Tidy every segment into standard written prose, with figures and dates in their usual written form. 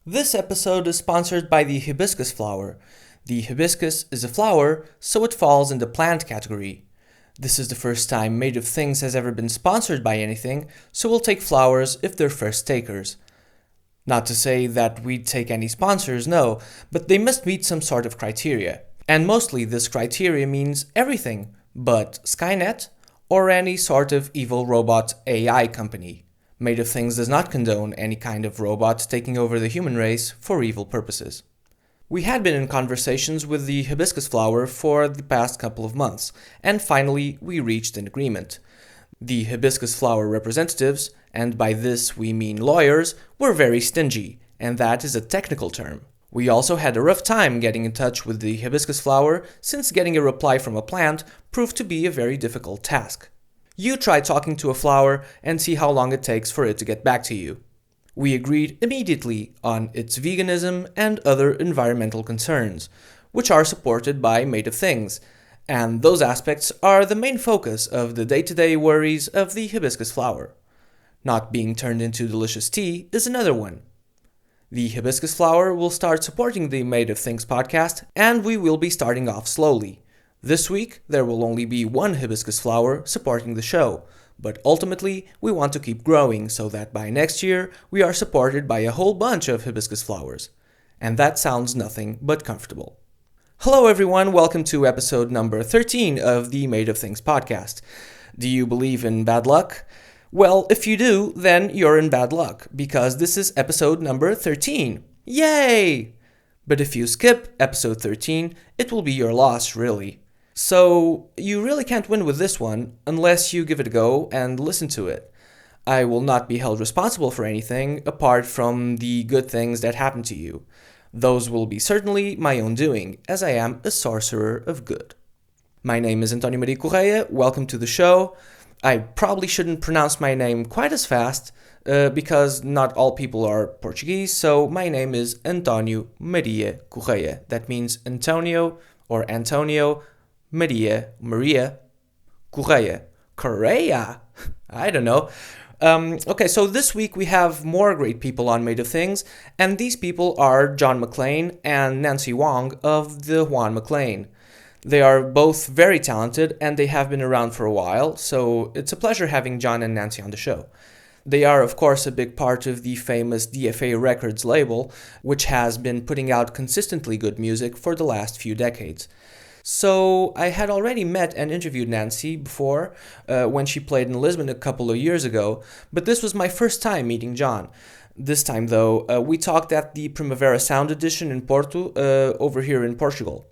This episode is sponsored by the hibiscus flower. The hibiscus is a flower, so it falls in the plant category. This is the first time Made of Things has ever been sponsored by anything, so we'll take flowers if they're first takers. Not to say that we'd take any sponsors, no, but they must meet some sort of criteria. And mostly this criteria means everything but Skynet or any sort of evil robot AI company. Made of Things does not condone any kind of robot taking over the human race for evil purposes. We had been in conversations with the hibiscus flower for the past couple of months, and finally we reached an agreement. The hibiscus flower representatives, and by this we mean lawyers, were very stingy, and that is a technical term. We also had a rough time getting in touch with the hibiscus flower since getting a reply from a plant proved to be a very difficult task. You try talking to a flower and see how long it takes for it to get back to you. We agreed immediately on its veganism and other environmental concerns, which are supported by Made of Things, and those aspects are the main focus of the day-to-day worries of the hibiscus flower. Not being turned into delicious tea is another one. The hibiscus flower will start supporting the Made of Things podcast, and we will be starting off slowly. This week, there will only be one hibiscus flower supporting the show, but ultimately, we want to keep growing so that by next year, we are supported by a whole bunch of hibiscus flowers. And that sounds nothing but comfortable. Hello everyone, welcome to episode number 13 of the Made of Things podcast. Do you believe in bad luck? Well, if you do, then you're in bad luck, because this is episode number 13. Yay! But if you skip episode 13, it will be your loss, really. So, you really can't win with this one unless you give it a go and listen to it. I will not be held responsible for anything apart from the good things that happen to you. Those will be certainly my own doing, as I am a sorcerer of good. My name is Antonio Maria Correia, welcome to the show. I probably shouldn't pronounce my name quite as fast, because not all people are Portuguese, so my name is Antonio Maria Correia. That means Antonio Maria Correia. I don't know. Okay, so this week we have more great people on Made of Things, and these people are Juan MacLean and Nancy Whang of the Juan MacLean. They are both very talented, and they have been around for a while, so it's a pleasure having John and Nancy on the show. They are, of course, a big part of the famous DFA Records label, which has been putting out consistently good music for the last few decades. So I had already met and interviewed Nancy before, when she played in Lisbon a couple of years ago, but this was my first time meeting John. This time, though, we talked at the Primavera Sound Edition in Porto, over here in Portugal.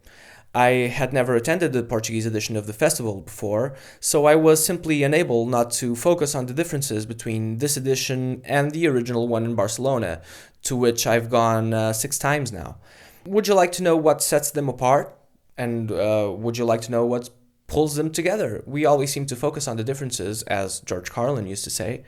I had never attended the Portuguese edition of the festival before, so I was simply unable not to focus on the differences between this edition and the original one in Barcelona, to which I've gone 6 times now. Would you like to know what sets them apart? And would you like to know what pulls them together? We always seem to focus on the differences, as George Carlin used to say.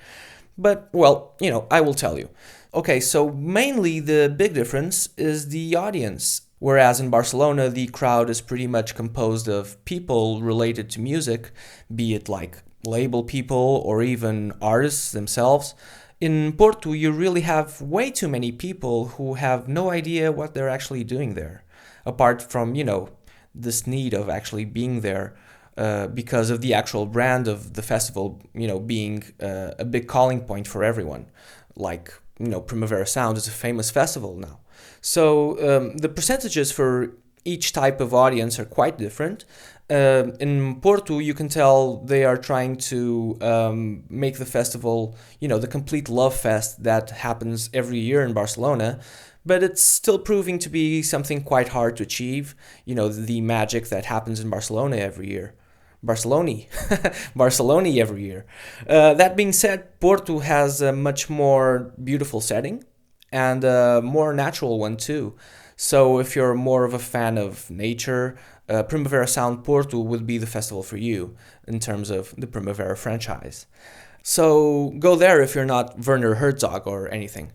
But, well, I will tell you. Okay, so mainly the big difference is the audience. Whereas in Barcelona, the crowd is pretty much composed of people related to music, be it like label people or even artists themselves. In Porto, you really have way too many people who have no idea what they're actually doing there, apart from, this need of actually being there because of the actual brand of the festival, being a big calling point for everyone. Like, Primavera Sound is a famous festival now. So the percentages for each type of audience are quite different. In Porto, you can tell they are trying to make the festival, the complete love fest that happens every year in Barcelona, but it's still proving to be something quite hard to achieve, the magic that happens in Barcelona every year. Barcelona every year. That being said, Porto has a much more beautiful setting and a more natural one too. So if you're more of a fan of nature, Primavera Sound Porto would be the festival for you in terms of the Primavera franchise. So go there if you're not Werner Herzog or anything.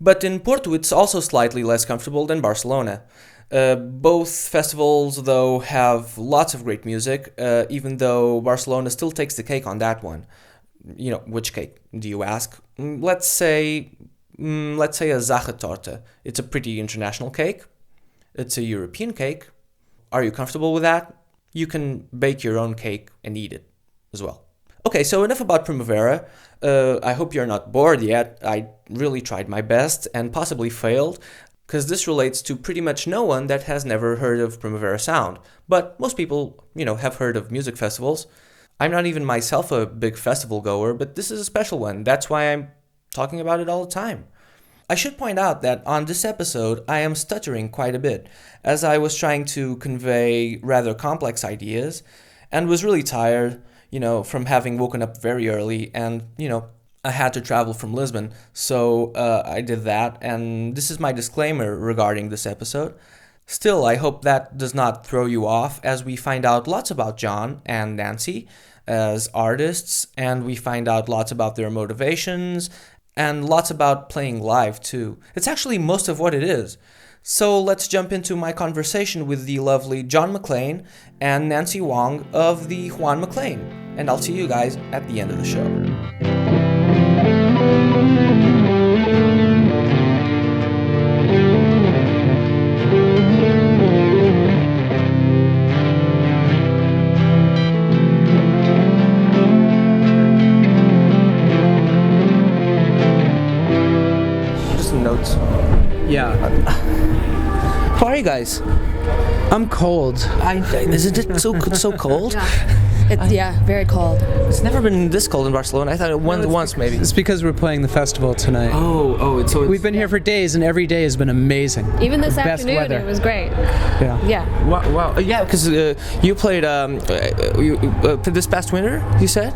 But in Porto, it's also slightly less comfortable than Barcelona. Both festivals, though, have lots of great music, even though Barcelona still takes the cake on that one. Which cake, do you ask? Let's say let's say a Sachertorte. It's a pretty international cake. It's a European cake. Are you comfortable with that? You can bake your own cake and eat it as well. Okay, so enough about Primavera. I hope you're not bored yet. I really tried my best and possibly failed, because this relates to pretty much no one that has never heard of Primavera Sound. But most people, have heard of music festivals. I'm not even myself a big festival goer, but this is a special one. That's why I'm talking about it all the time. I should point out that on this episode, I am stuttering quite a bit, as I was trying to convey rather complex ideas, and was really tired, from having woken up very early, and, I had to travel from Lisbon, so I did that, and this is my disclaimer regarding this episode. Still, I hope that does not throw you off, as we find out lots about John and Nancy as artists, and we find out lots about their motivations, and lots about playing live too. It's actually most of what it is. So let's jump into my conversation with the lovely John MacLean and Nancy Whang of the Juan MacLean. And I'll see you guys at the end of the show. Just some notes. Yeah. How are you guys? I'm cold. Isn't it so cold? It's very cold. It's never been this cold in Barcelona. I thought it once maybe. It's because we're playing the festival tonight. So We've been here for days, and every day has been amazing. Even this Best afternoon, weather. it was great. Yeah. Yeah. Wow. Yeah, because you played this past winter, you said?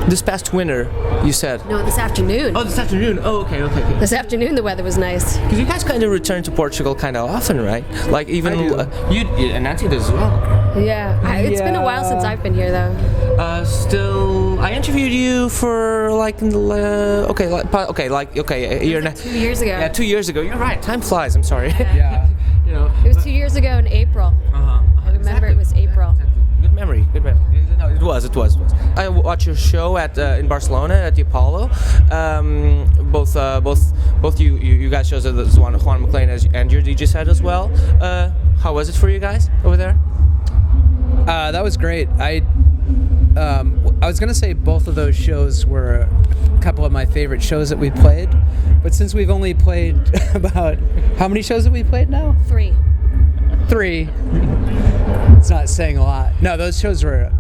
This past winter, you said? No, this afternoon. Oh, this afternoon. Oh, okay. This afternoon, the weather was nice. Because you guys kind of return to Portugal kind of often, right? Like even you and Nancy does as well. Yeah. It's been a while since I've been here, though. Still, I interviewed you for like a year and a 2 years ago. Yeah, 2 years ago. You're right. Time flies. I'm sorry. Yeah. It was 2 years ago in April. I remember it was April. Good memory. No, it was. I watched your show in Barcelona at the Apollo. Both you guys shows at the Juan MacLean and your DJ set as well. How was it for you guys over there? That was great. I was gonna say both of those shows were a couple of my favorite shows that we played, but since we've only played about how many shows have we played now? 3. 3. It's not saying a lot. No, those shows were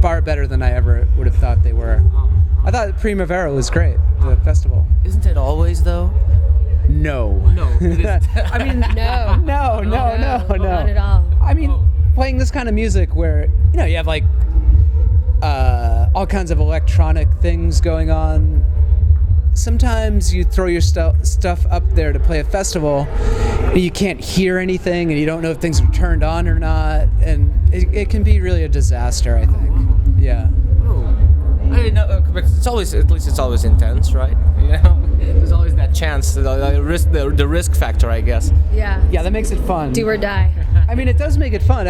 far better than I ever would have thought they were. I thought Primavera was great, the festival. Isn't it always though? No. It isn't. I mean, No. no. Not at all. I mean, playing this kind of music where, you have like all kinds of electronic things going on. Sometimes you throw your stuff up there to play a festival and you can't hear anything and you don't know if things are turned on or not, and it can be really a disaster, I think. Yeah. I didn't know, but it's always intense, right? There's always that chance, the risk factor, I guess. Yeah. Yeah, that makes it fun. Do or die. I mean, it does make it fun.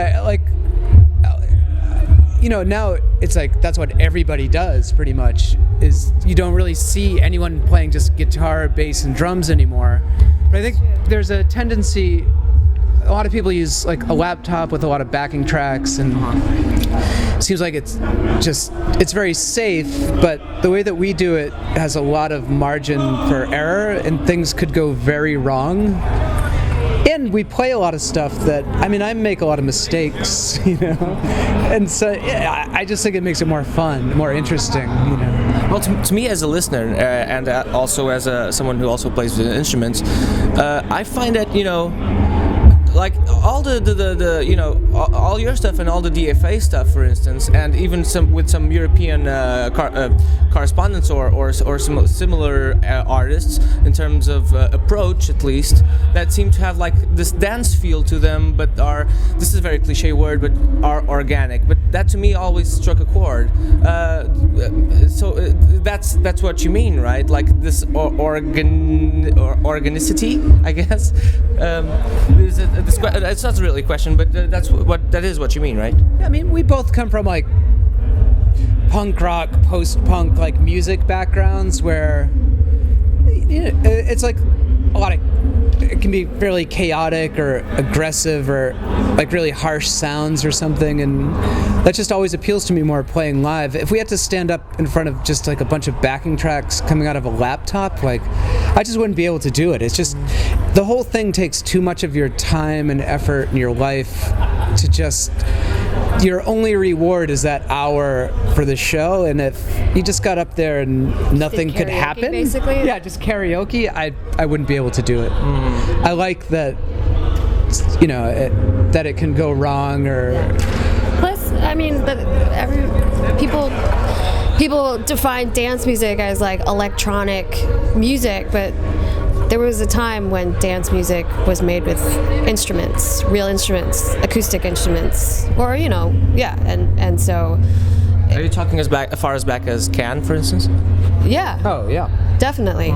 Now it's like that's what everybody does pretty much, is you don't really see anyone playing just guitar, bass, and drums anymore. But I think there's a tendency, a lot of people use like a laptop with a lot of backing tracks, and it seems like it's very safe, but the way that we do it has a lot of margin for error, and things could go very wrong. And we play a lot of stuff that, I make a lot of mistakes, and so I just think it makes it more fun, more interesting, Well, to me as a listener, and also as someone who also plays with instruments, I find that, like all all your stuff and all the DFA stuff, for instance, and even with some European correspondents or some similar artists in terms of approach, at least, that seem to have like this dance feel to them, but this is a very cliche word, but are organic. But that to me always struck a chord. That's what you mean, right? Like this organicity, I guess. It's not really a question, but that is what you mean, right? Yeah, we both come from like punk rock, post-punk like music backgrounds where it's like a lot of, it can be fairly chaotic or aggressive or like really harsh sounds or something, and that just always appeals to me more playing live. If we had to stand up in front of just like a bunch of backing tracks coming out of a laptop, like I just wouldn't be able to do it. It's just the whole thing takes too much of your time and effort in your life to just, your only reward is that hour for the show, and if you just got up there and nothing could happen, basically. Yeah, just karaoke, I wouldn't be able to do it. I like that, that it can go wrong, or Plus, I mean, people define dance music as like electronic music, but there was a time when dance music was made with instruments, real instruments, acoustic instruments, or and so. Are you talking as far as back as Can, for instance? Yeah. oh yeah. Definitely.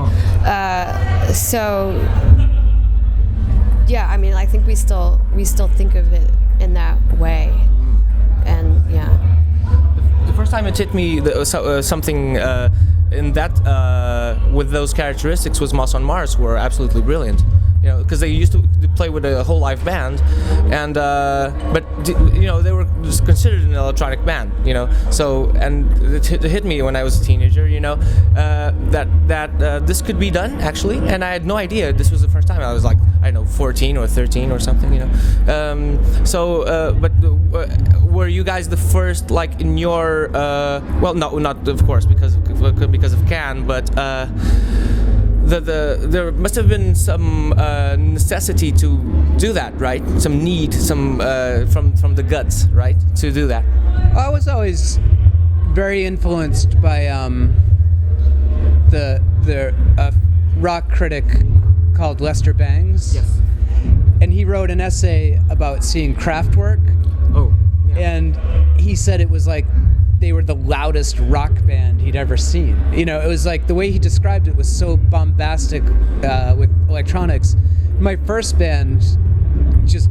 I mean, I think we still think of it in that way, and yeah. The first time it hit me, something in that with those characteristics was Moss on Mars were absolutely brilliant. Because they used to play with a whole live band, and but they were just considered an electronic band. So and it hit me when I was a teenager. That this could be done actually, and I had no idea. This was the first time. I was like, I don't know, 14 or 13 or something. But were you guys the first, like in your well, no, not of course because of Can, but. There must have been some necessity to do that, right? Some need, some from the guts, right, to do that. I was always very influenced by the rock critic called Lester Bangs. Yes. And he wrote an essay about seeing Kraftwerk. Oh. Yeah. And he said it was like they were the loudest rock band he'd ever seen. It was like the way he described it was so bombastic with electronics. My first band,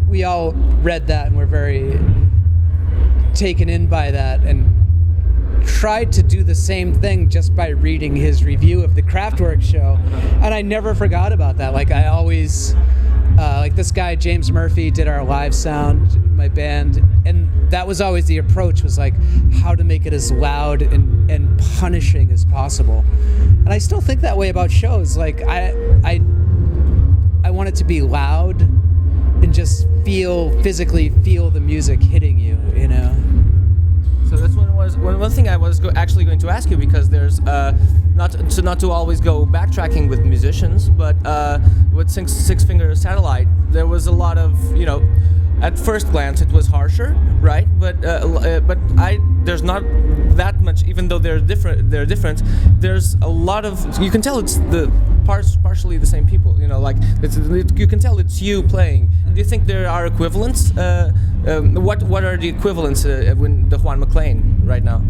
we all read that and were very taken in by that and tried to do the same thing just by reading his review of the Kraftwerk show. And I never forgot about that. Like I always, like this guy, James Murphy, did our live sound, my band, and that was always the approach, was like how to make it as loud and punishing as possible. And I still think that way about shows. Like I want it to be loud and just physically feel the music hitting you, So that's one thing I was actually going to ask you, because there's not to always go backtracking with musicians, but with Six Finger Satellite, there was a lot of at first glance it was harsher, right? But there's not that much, even though they're different. There's a lot of, you can tell it's partially the same people. You can tell it's you playing. Do you think there are equivalents? What are the equivalents when the Juan MacLean right now?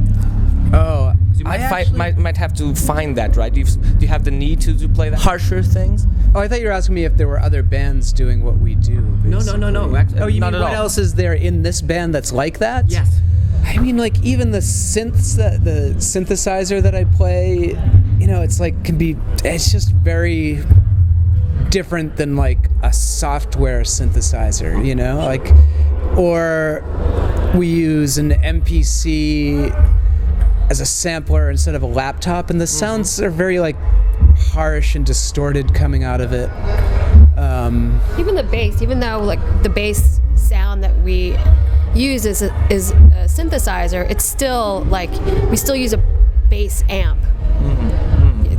Oh, You might have to find that, right? Do you have the need to play the harsher things? Oh, I thought you were asking me if there were other bands doing what we do. No. Oh, you not mean at what all. else is there in this band that's like that? Yes. I mean, like even the synths, the synthesizer that I play, it's like it's just very different than like a software synthesizer, or we use an MPC as a sampler instead of a laptop, and the sounds are very like harsh and distorted coming out of it. Even the bass, even though like the bass sound that we use is a synthesizer, it's still like we still use a bass amp.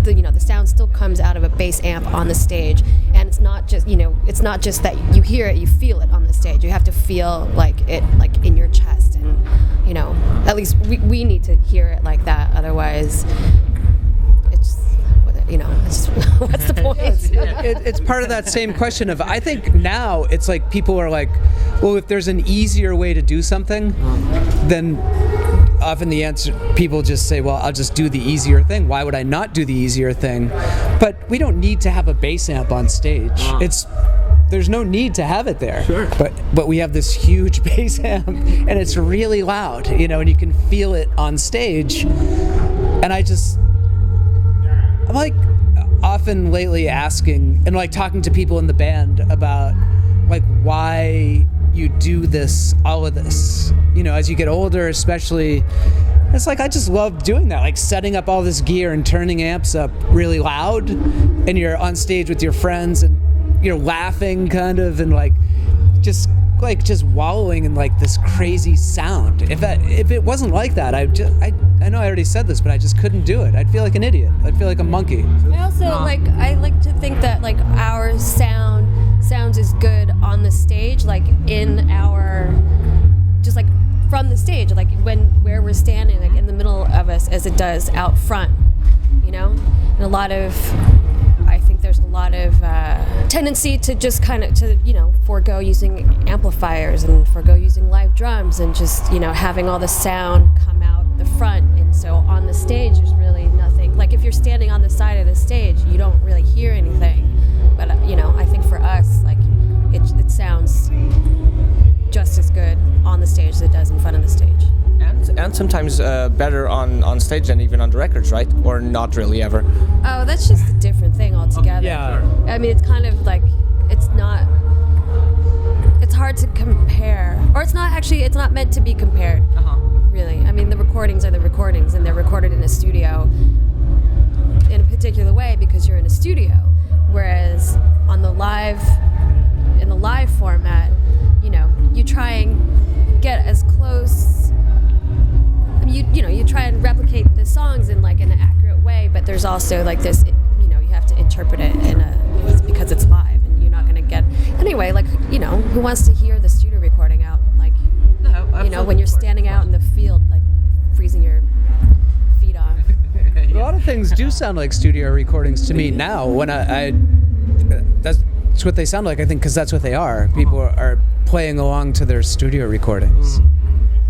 The sound still comes out of a bass amp on the stage, and it's not just that you hear it, you feel it on the stage. You have to feel like it, like in your chest, and at least we need to hear it like that. Otherwise, it's what's the point? It's part of that same question of, I think now it's like people are like, well, if there's an easier way to do something, then often the answer, people just say, well, I'll just do the easier thing. Why would I not do the easier thing? But we don't need to have a bass amp on stage. There's no need to have it there. Sure. But we have this huge bass amp, and it's really loud, and you can feel it on stage. And I'm like, often lately asking and like talking to people in the band about like why you do this, all of this, you know, as you get older, especially. It's like, I just love doing that, like setting up all this gear and turning amps up really loud, and you're on stage with your friends and you're laughing kind of, and like just wallowing in like this crazy sound. If it wasn't like that, I know I already said this, but I just couldn't do it. I'd feel like an idiot. I'd feel like a monkey. I also I like to think that like our sounds as good on the stage, like in our, just like from the stage, like where we're standing, like in the middle of us, as it does out front, you know. And I think there's a lot of tendency to just kind of forego using amplifiers and forego using live drums and just, you know, having all the sound come out the front. And so on the stage there's really nothing, like if you're standing on the side of the stage you don't really hear anything, but you know, I think for us, like it sounds just as good on the stage as it does in front of the stage. And sometimes better on stage than even on the records, right? Or not really ever. Oh, that's just a different thing altogether. Yeah. I mean, it's kind of like, it's hard to compare, or it's not meant to be compared, really. I mean, the recordings are the recordings, and they're recorded in a studio in a particular way because you're in a studio, whereas in the live format, you know, you try and get as close. I mean, you try and replicate the songs in like an accurate way, but there's also like this, you know, you have to interpret it because it's live, and you're not going to get anyway. Like, you know, who wants to hear the studio recording out? Like, you know, when you're standing out in the field, like freezing your feet off. A lot of things do sound like studio recordings to me now. When that's what they sound like, I think, because that's what they are. People are playing along to their studio recordings.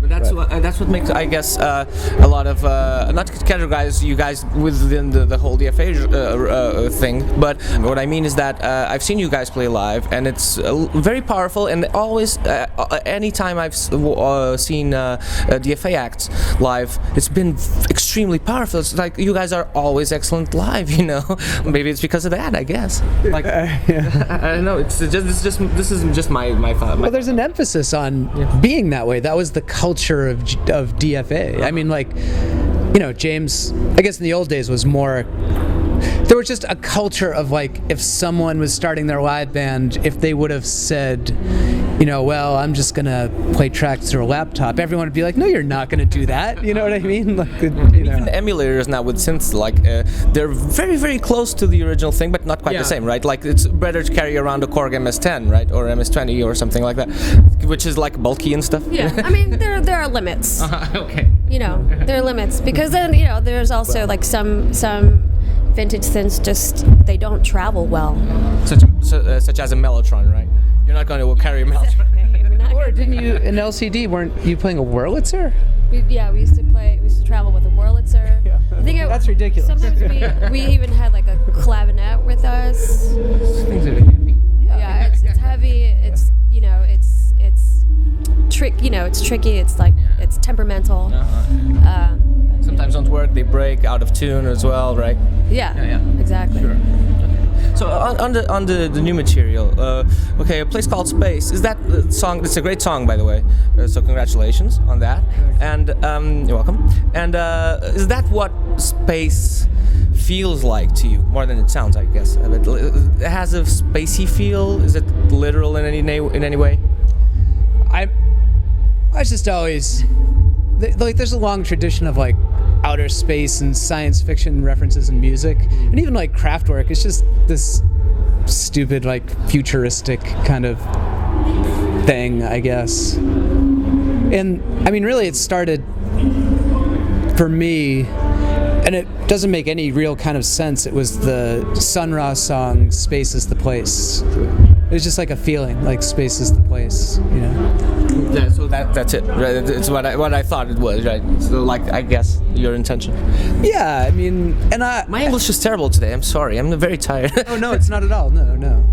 That's what makes, I guess, a lot of, not to categorize you guys within the whole DFA thing, but what I mean is that I've seen you guys play live, and it's very powerful, and always, anytime I've seen DFA acts live, it's been extremely powerful. It's like you guys are always excellent live, you know? Maybe it's because of that, I guess. Like, I don't know, this isn't just my thought. Well, there's an emphasis on being that way. That was the culture of DFA. I mean, like, you know, James, I guess in the old days was more, there was just a culture of like, if someone was starting their live band, if they would have said, you know, well, I'm just gonna play tracks through a laptop, everyone would be like, no, you're not gonna do that. You know what I mean? Like, even emulators now with synths, like they're very, very close to the original thing, but not quite the same, right? Like, it's better to carry around a Korg MS-10, right, or MS-20 or something like that, which is like bulky and stuff. Yeah, I mean, there are limits. Okay. You know, there are limits, because then, you know, there's also like some vintage synths, just they don't travel well. Such as a Mellotron, right? You're not going to carry a Mellotron. Or didn't you, in LCD, weren't you playing a Wurlitzer? We used to travel with a Wurlitzer. Yeah. I think that's ridiculous. Sometimes we even had like a clavinet with us. Things are heavy. Yeah, it's heavy. It's, you know, it's trick. You know, it's tricky. It's like it's temperamental. Sometimes don't work. They break out of tune as well, right? Yeah. Exactly. Sure. So on the new material, okay, a place called Space. Is that song? It's a great song, by the way. So congratulations on that. And you're welcome. And is that what Space feels like to you, more than it sounds? I guess it has a spacey feel. Is it literal in any way? I just always like. There's a long tradition of like outer space and science fiction references in music, and even like Kraftwerk. It's just this stupid like futuristic kind of thing, I guess. And I mean, really, it started for me, and it doesn't make any real kind of sense. It was the Sun Ra song "Space is the Place." It was just like a feeling, like space is the place, you know. Yeah, so that's it. Right? It's what I thought it was, right? So, like, I guess your intention. Yeah, I mean, and my English is terrible today. I'm sorry. I'm very tired. Oh no, it's not at all. No.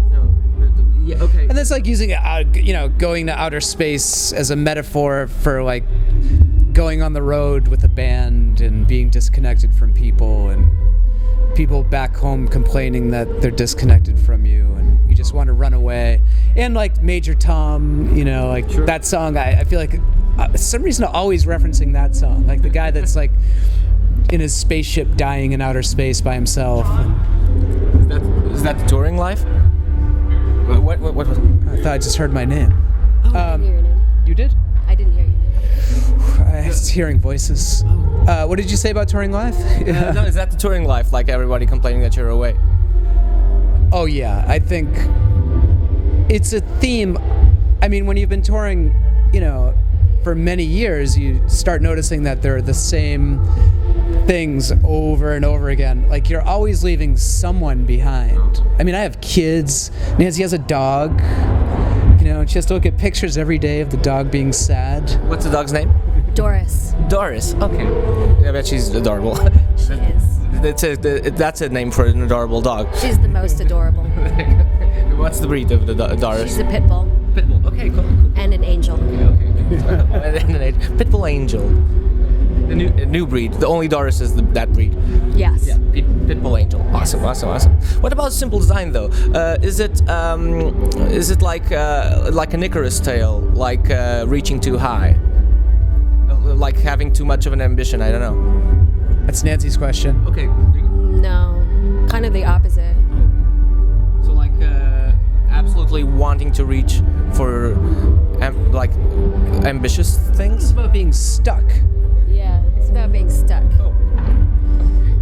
Yeah, okay. And that's like using you know, going to outer space as a metaphor for like going on the road with a band and being disconnected from people and people back home complaining that they're disconnected from you and you just want to run away. And like Major Tom, you know, like that song, I feel like for some reason always referencing that song, like the guy that's like in his spaceship dying in outer space by himself. Is that the touring life? What was it? I thought I just heard my name. Oh, I didn't hear your name. You did? I didn't hear your name. I was hearing voices. What did you say about touring live? No, is that the touring life? Like everybody complaining that you're away? Oh yeah, I think it's a theme. I mean, when you've been touring, you know, for many years, you start noticing that they're the same things over and over again. Like you're always leaving someone behind. I mean, I have kids. Nancy has a dog. You know, and she has to look at pictures every day of the dog being sad. What's the dog's name? Doris. Doris. Okay. I bet she's adorable. She is. That's a name for an adorable dog. She's the most adorable. What's the breed of the Doris? She's a pit bull. Pit bull. Okay, cool. And an angel. Pit bull angel. The new breed. The only Doris is that breed. Yes. Yeah. Pit bull angel. Awesome. What about simple design though? Is it like a Icarus tale, like reaching too high, like having too much of an ambition? I don't know. That's Nancy's question. Okay. No, kind of the opposite. So like absolutely wanting to reach for like ambitious things. It's about being stuck. Yeah, it's about being stuck. Oh.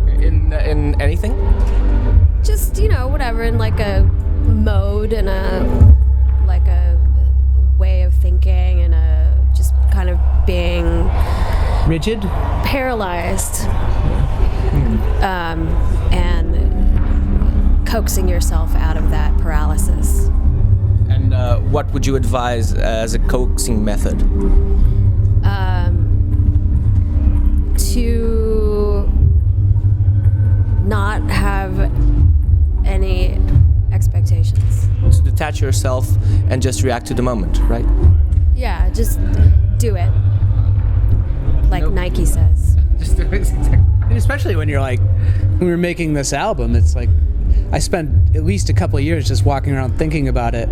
In anything? Just, you know, whatever, in like a mode and a way of thinking and just kind of being Rigid? paralyzed. And coaxing yourself out of that paralysis. And what would you advise as a coaxing method? To not have any expectations. To detach yourself and just react to the moment, right? Yeah, just do it. Like Nike says. Just do it. And especially when you're like, when we were making this album, it's like, I spent at least a couple of years just walking around thinking about it.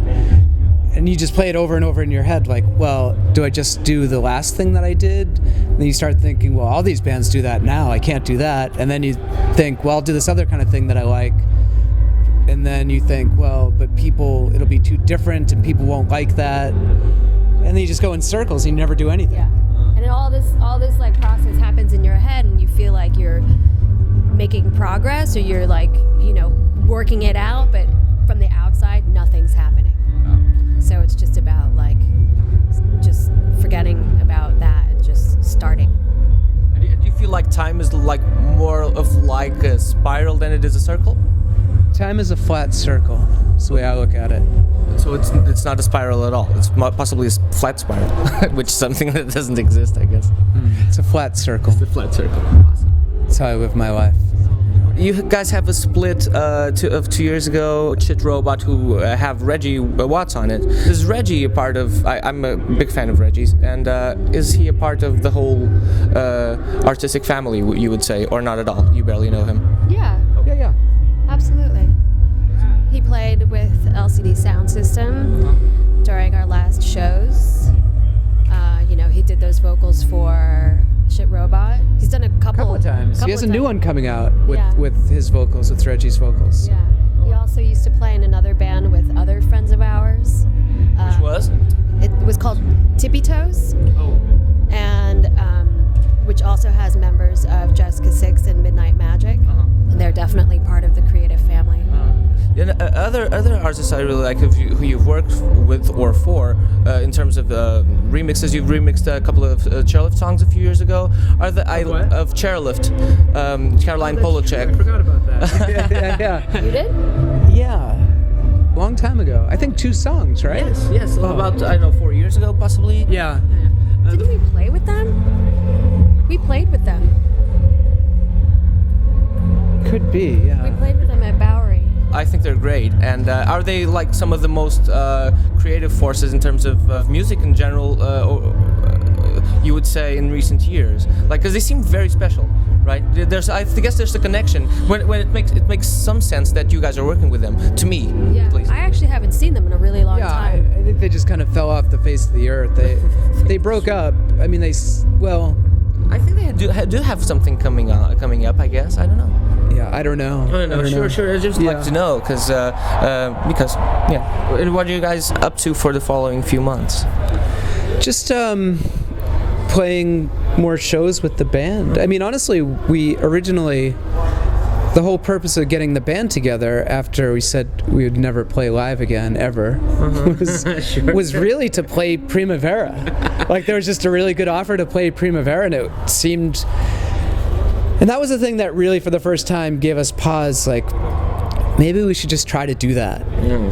And you just play it over and over in your head, like, well, do I just do the last thing that I did? And then you start thinking, well, all these bands do that now. I can't do that. And then you think, well, I'll do this other kind of thing that I like. And then you think, well, but it'll be too different and people won't like that. And then you just go in circles and you never do anything. Yeah. And then all this like process happens in your head and you feel like you're making progress or you're like, you know, working it out, but from the outside, nothing's happening. So it's just about like just forgetting about that and just starting. Do you feel like time is like more of like a spiral than it is a circle? Time is a flat circle. That's the way I look at it. So it's not a spiral at all. It's possibly a flat spiral, which is something that doesn't exist, I guess. It's a flat circle. It's a flat circle. Awesome. That's how I live my life. You guys have a split of 2 years ago, Chit Robot, who have Reggie Watts on it. Is Reggie a part of... I'm a big fan of Reggie's, and is he a part of the whole artistic family, you would say, or not at all? You barely know him. Yeah. Yeah. Absolutely. He played with LCD Sound System during our last shows. You know, he did those vocals for Shit Robot. He's done a couple of times. He has a new one coming out with, Yeah. with his vocals, with Reggie's vocals. Yeah. He also used to play in another band with other friends of ours. Which was? It was called Tippy Toes. Oh. And which also has members of Jessica Six and Midnight Magic. And they're definitely part of the creative family. And other artists I really like who you've worked with or for, in terms of remixes. You've remixed a couple of Chairlift songs a few years ago. Of Chairlift, Caroline Polachek. I forgot about that. yeah. You did? Yeah. Long time ago. I think 2 songs, right? Yes. About, I don't know, 4 years ago, possibly. Yeah. Didn't we play with them? We played with them. Could be, yeah. We played with them at Bowery. I think they're great. And are they like some of the most creative forces in terms of music in general, you would say, in recent years? Like, because they seem very special. right? I guess there's a connection when it makes some sense that you guys are working with them. To me, Yeah, at least. I actually haven't seen them in a really long Yeah, time. I think they just kind of fell off the face of the earth. They broke up. I mean, well, I think they do have something coming up. I guess I don't know. yeah, I don't know. I don't know. Sure. I just like to know because yeah. And what are you guys up to for the following few months? Just playing more shows with the band. I mean, honestly, we originally, the whole purpose of getting the band together after we said we would never play live again ever was really to play Primavera. Like, there was just a really good offer to play Primavera, and it seemed, and that was the thing that really for the first time gave us pause, like maybe we should just try to do that.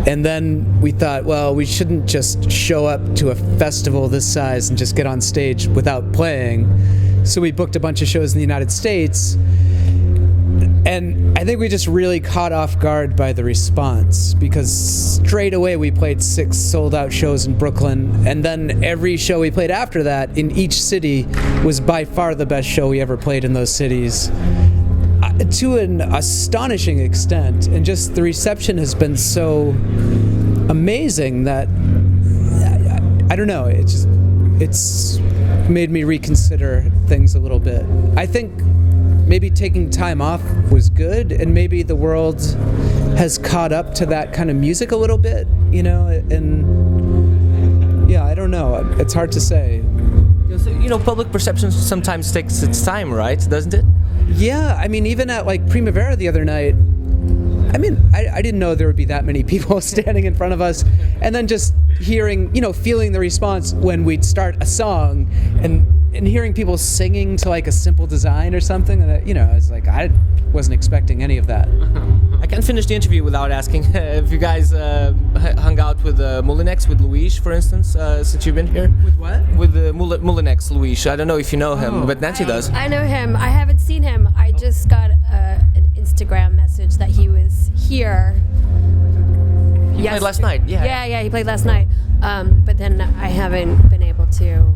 And then we thought, well, we shouldn't just show up to a festival this size and just get on stage without playing. So we booked a bunch of shows in the United States. And I think we just really caught off guard by the response, because straight away we played 6 sold-out shows in Brooklyn, and then every show we played after that in each city was by far the best show we ever played in those cities, to an astonishing extent. And just the reception has been so amazing that I don't know, it's made me reconsider things a little bit. I think maybe taking time off was good, and maybe the world has caught up to that kind of music a little bit, you know, and yeah, I don't know. It's hard to say. You know, public perception sometimes takes its time, right? Doesn't it? Yeah, I mean, even at like Primavera the other night, I mean, I didn't know there would be that many people standing in front of us, and then just hearing, you know, feeling the response when we'd start a song, and hearing people singing to like a Simple Design or something, and you know, it's like I wasn't expecting any of that. I can't finish the interview without asking if you guys hung out with Molinex, with Luis, for instance, since you've been here. With what? With Molinex, Luis. I don't know if you know him, but Nancy does. I know him. I haven't seen him. I just got an Instagram message that he was here. He played last night. Yeah. Yeah, he played last night. But then I haven't been able to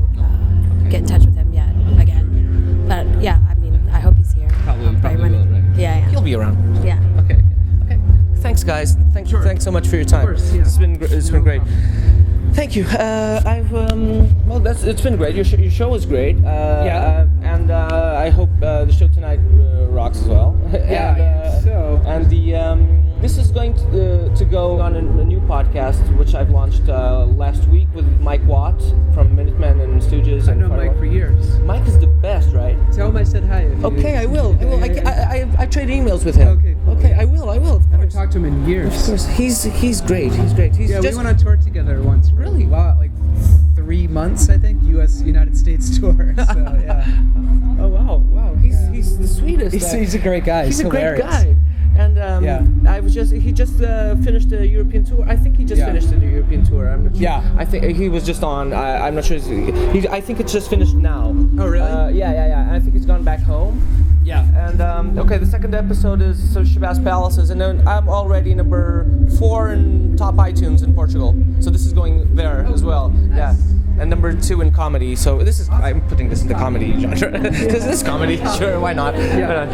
get in touch with him yet again. But yeah, I mean, I hope he's here. Probably when, will, right? Yeah. He'll be around. Yeah. Okay. Thanks, guys. Thanks so much for your time. Of course, yeah. It's been great. Thank you. It's been great. Your show was great. And I hope the show tonight rocks as well. And this is going to go on a new podcast which I've launched last week with Mike Watt from Minutemen and Stooges. I know Mike for years. Mike is the best, right? Tell him I said hi. Okay, I will. I trade emails with him. Okay, cool. Okay, I will. Of I haven't course. talked to him in years. Of course. He's great. He's Yeah, just, we went on tour together once. Really? Wow, like 3 months, I think. United States tour. So yeah. Oh wow. He's the sweetest. He's a great guy. He's a hilarious. great guy. And he just finished the European tour. I think he just finished the European tour. I'm not sure. Yeah. I think he was just on. I'm not sure. I think it's just finished now. Oh really? Yeah. I think he's gone back home. Yeah. And okay, the second episode is Shabazz Palaces, and then I'm already number 4 in top iTunes in Portugal. So this is going there as well. Nice. Yeah. And number 2 in comedy. So this is I'm putting this in the comedy genre because this is comedy. Sure, why not? Yeah.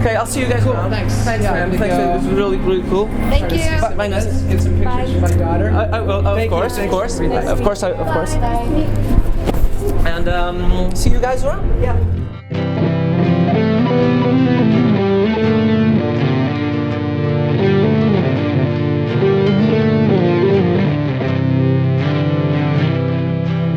Okay, I'll see you guys around. Thanks, Yeah, man. I think, Thanks, man. This was really cool. Thank you. Bye, Nancy. Get some pictures of my daughter. I will, of course. And see you guys around. Yeah.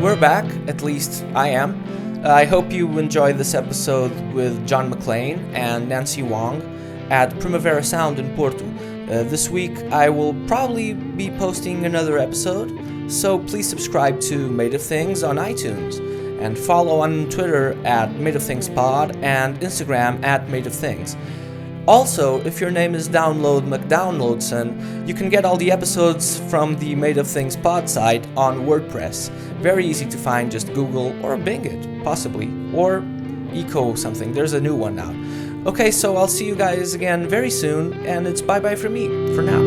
We're back, at least I am. I hope you enjoyed this episode with John MacLean and Nancy Whang at Primavera Sound in Porto. This week I will probably be posting another episode, so please subscribe to Made of Things on iTunes and follow on Twitter at Made of Things Pod and Instagram at Made of Things. Also, if your name is Download McDownloadson, you can get all the episodes from the Made of Things pod site on WordPress. Very easy to find, just Google or Bing it, possibly, or Eco something, there's a new one now. Okay, so I'll see you guys again very soon, and it's bye-bye from me, for now.